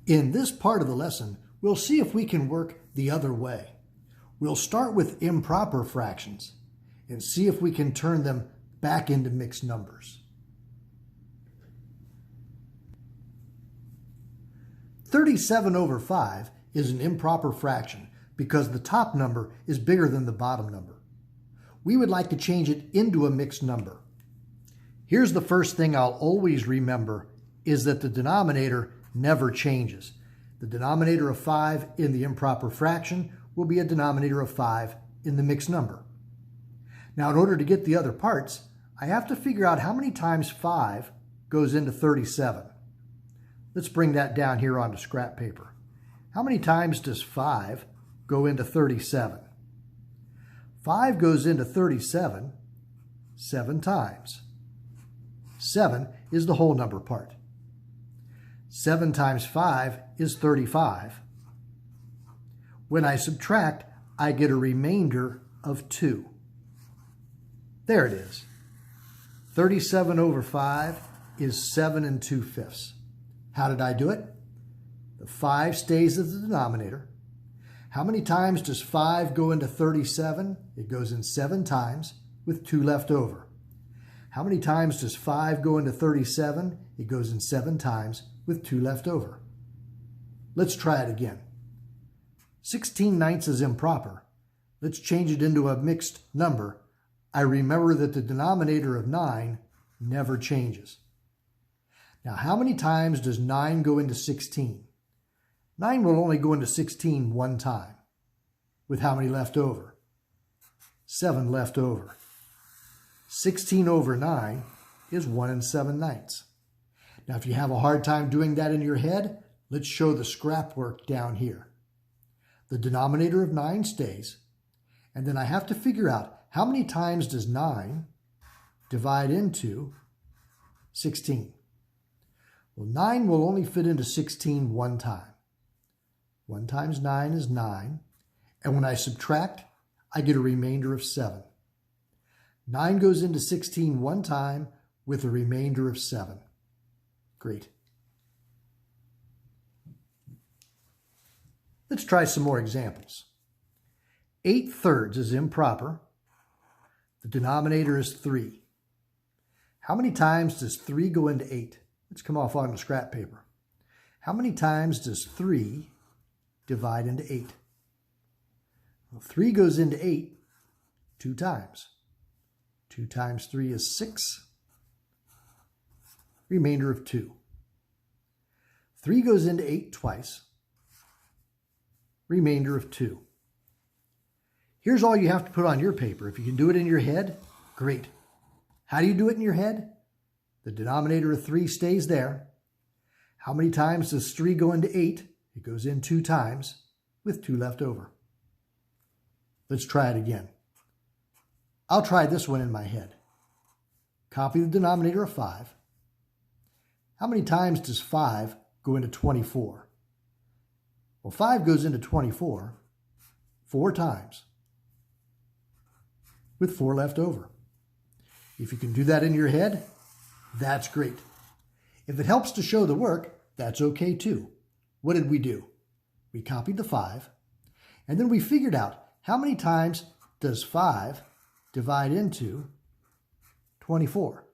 In this part of the lesson, we'll see if we can work the other way. We'll start with improper fractions and see if we can turn them back into mixed numbers. 37/5 is an improper fraction because the top number is bigger than the bottom number. We would like to change it into a mixed number. Here's the first thing I'll always remember is that the denominator never changes. The denominator of 5 in the improper fraction will be a denominator of 5 in the mixed number. Now, in order to get the other parts, I have to figure out how many times 5 goes into 37. Let's bring that down here onto scrap paper. How many times does 5 go into 37? 5 goes into 37 7 times. 7 is the whole number part. 7 times 5 is 35. When I subtract, I get a remainder of 2. There it is. 37/5 is 7 2/5. How did I do it? The 5 stays as the denominator. How many times does 5 go into 37? It goes in 7 times with 2 left over. How many times does 5 go into 37? It goes in 7 times with 2 left over. Let's try it again. 16/9 is improper. Let's change it into a mixed number. I remember that the denominator of 9 never changes. Now, how many times does 9 go into 16? 9 will only go into 16 one time. With how many left over? 7 left over. 16/9 is 1 7/9. Now, if you have a hard time doing that in your head, let's show the scrap work down here. The denominator of 9 stays, and then I have to figure out how many times does 9 divide into 16. Well, 9 will only fit into 16 one time. 1 times 9 is 9, and when I subtract, I get a remainder of 7. 9 goes into 16 one time with a remainder of 7. Great. Let's try some more examples. 8/3 is improper. The denominator is 3. How many times does 3 go into 8? Let's come off onto scrap paper. How many times does 3 divide into 8? Well, 3 goes into 8 2 times. 2 times 3 is 6. Remainder of 2. 3 goes into 8 twice. Remainder of 2. Here's all you have to put on your paper. If you can do it in your head, great. How do you do it in your head? The denominator of 3 stays there. How many times does 3 go into 8? It goes in 2 times with 2 left over. Let's try it again. I'll try this one in my head. Copy the denominator of 5. How many times does 5 go into 24? Well, 5 goes into 24 4 times with 4 left over. If you can do that in your head, that's great. If it helps to show the work, that's okay too. What did we do? We copied the 5, and then we figured out how many times does 5 divide into 24.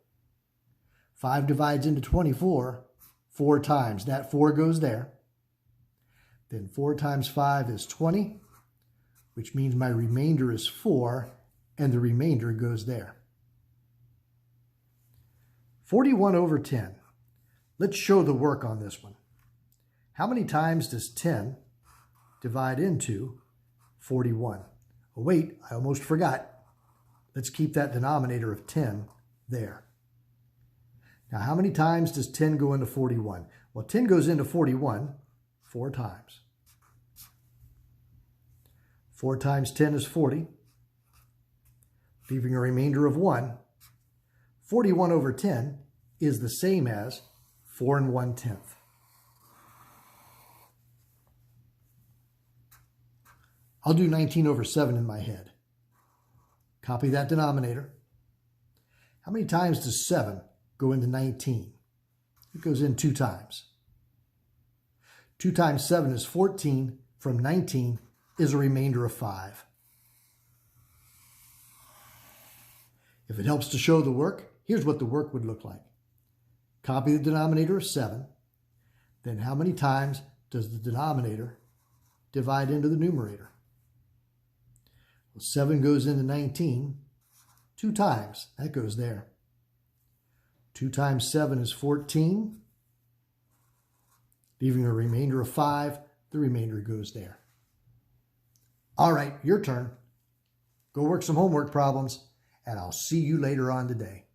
5 divides into 24 4 times. That 4 goes there. Then 4 times 5 is 20, which means my remainder is 4, and the remainder goes there. 41/10. Let's show the work on this one. How many times does 10 divide into 41? Oh, wait, I almost forgot. Let's keep that denominator of 10 there. Now, how many times does 10 go into 41? Well, 10 goes into 41 4 times. 4 times 10 is 40, leaving a remainder of 1. 41/10 is the same as 4 1/10. I'll do 19/7 in my head. Copy that denominator. How many times does 7 go into 19? It goes in 2 times. 2 times 7 is 14. From 19 is a remainder of 5. If it helps to show the work, here's what the work would look like. Copy the denominator of 7. Then how many times does the denominator divide into the numerator? Well, 7 goes into 19 2 times. That goes there. 2 times 7 is 14. Leaving a remainder of 5. The remainder goes there. All right, your turn. Go work some homework problems, and I'll see you later on today.